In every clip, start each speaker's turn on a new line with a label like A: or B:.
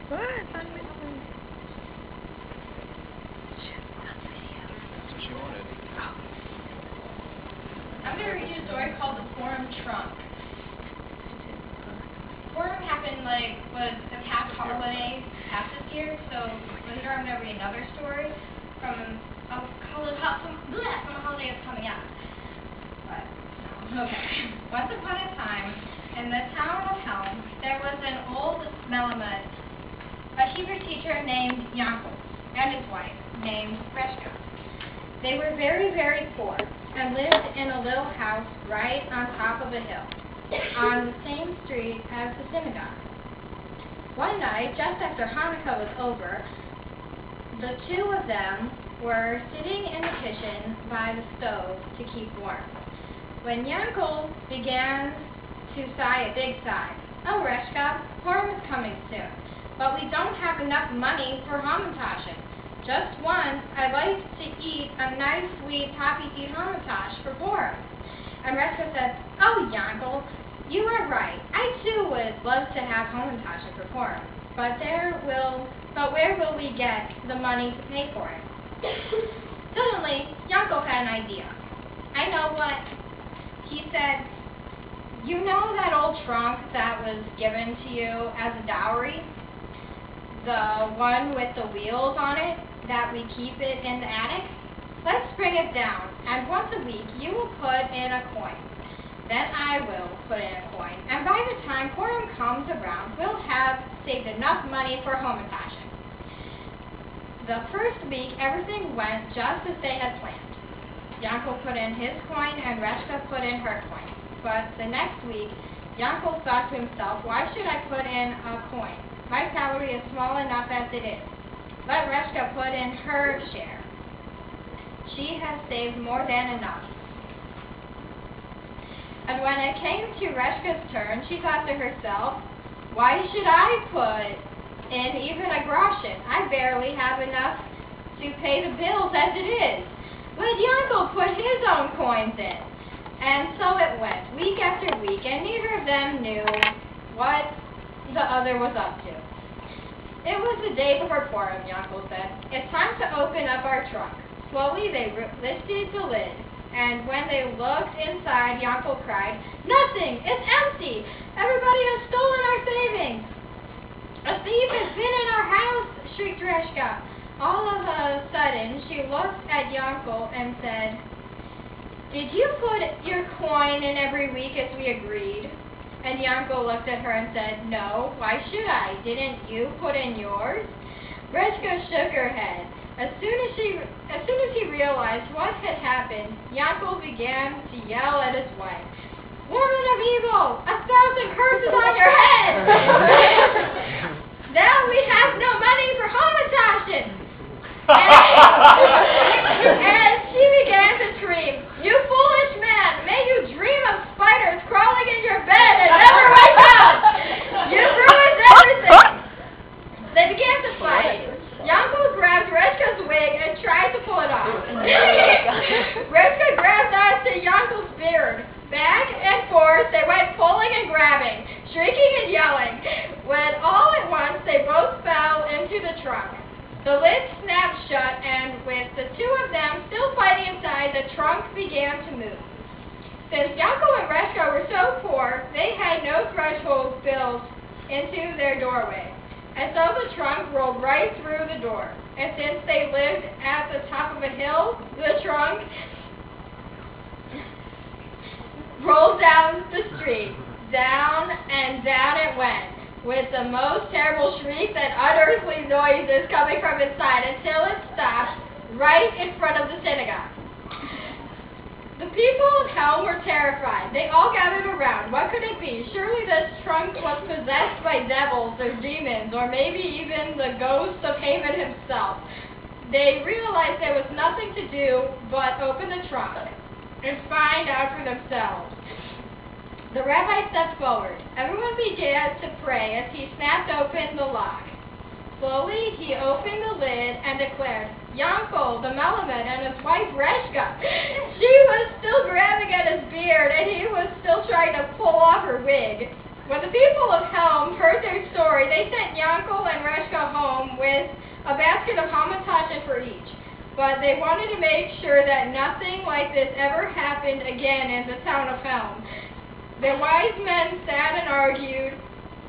A: What? On video.
B: That's what she wanted.
C: I'm going to read you a story called The Forum Trunk. Forum happened was a past holiday past this year, so later I'm going to read another story from a holiday that's coming up. But, no. Okay. Once upon a time, in the town of Helm, there was an old Melamed, a Hebrew teacher named Yaakov, and his wife, named Reshka. They were very, very poor and lived in a little house right on top of a hill, on the same street as the synagogue. One night, just after Hanukkah was over, the two of them were sitting in the kitchen by the stove to keep warm, when Yaakov began to sigh a big sigh. "Oh, Reshka, Purim is coming soon, but we don't have enough money for hamantash. Just once, I'd like to eat a nice, sweet, poppy-seed hamantash for Purim." And Reshka said, "Oh, Yaakov, you are right. I too would love to have hamantash for Purim, but where will we get the money to pay for it?" Suddenly, Yaakov had an idea. "I know what," he said. "You know that old trunk that was given to you as a dowry? The one with the wheels on it, that we keep it in the attic? Let's bring it down, and once a week you will put in a coin. Then I will put in a coin, and by the time Purim comes around, we'll have saved enough money for hamantash." The first week, everything went just as they had planned. Yaakov put in his coin, and Reshka put in her coin. But the next week, Yaakov thought to himself, "Why should I put in a coin? My salary is small enough as it is. Let Reshka put in her share. She has saved more than enough." And when it came to Reshka's turn, she thought to herself, "Why should I put in even a groschen? I barely have enough to pay the bills as it is. Let Yaakov put his own coins in." And so it went, week after week, and neither of them knew what the other was up to. "It was the day before Purim," Yaakov said. "It's time to open up our trunk." Slowly they lifted the lid, and when they looked inside, Yaakov cried, "Nothing! It's empty! Everybody has stolen our savings!" "A thief has been in our house!" shrieked Reshka. All of a sudden, she looked at Yaakov and said, "Did you put your coin in every week as we agreed?" And Yaakov looked at her and said, "No, why should I? Didn't you put in yours?" Reshka shook her head. As soon as he realized what had happened, Yaakov began to yell at his wife, "Woman of evil, 1,000 curses on your head! Now we have no money for hamantash." And she began to scream, "You foolish man, may you dream of spiders crawling in your bed and never wake up! You've ruined everything!" They began to fight. Yaakov grabbed Reshka's wig and tried to pull it off. Reshka grabbed onto Yaakov's beard. Back and forth they went pulling and grabbing, shrieking and yelling, when all at once they both fell into the trunk. The lid snapped shut, and with the two of them still fighting inside, the trunk began to move. Since Yaakov and Reshka were so poor, they had no threshold built into their doorway, and so the trunk rolled right through the door. And since they lived at the top of a hill, the trunk rolled down the street. Down and down it went, with the most terrible shrieks and unearthly noises coming from inside, until it stopped right in front of the synagogue. The people of Helm were terrified. They all gathered around. What could it be? Surely this trunk was possessed by devils or demons, or maybe even the ghost of Haman himself. They realized there was nothing to do but open the trunk and find out for themselves. The rabbi stepped forward. Everyone began to pray as he snapped open the lock. Slowly, he opened the lid and declared, "Yaakov, the Melamed, and his wife Reshka." She was still grabbing at his beard, and he was still trying to pull off her wig. When the people of Helm heard their story, they sent Yaakov and Reshka
A: a basket of hamantaschen for each. But they wanted to make sure that nothing like this ever happened again in the town of Helm. The wise men sat and argued,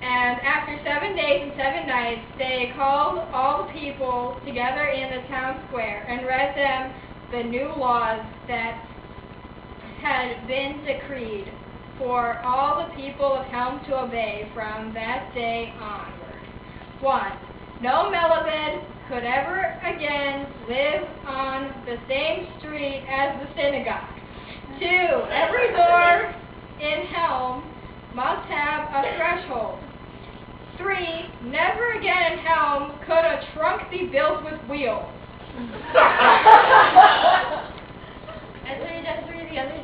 A: and after 7 days and 7 nights, they called all the people together in the town square and read them the new laws that had been decreed for all the people of Helm to obey from that day onward. 1. No Melibid could ever again live on the same street as the synagogue. 2. Every door in Helm must have a threshold. 3. Never again in Helm could a trunk be built with wheels.
C: As we just read the other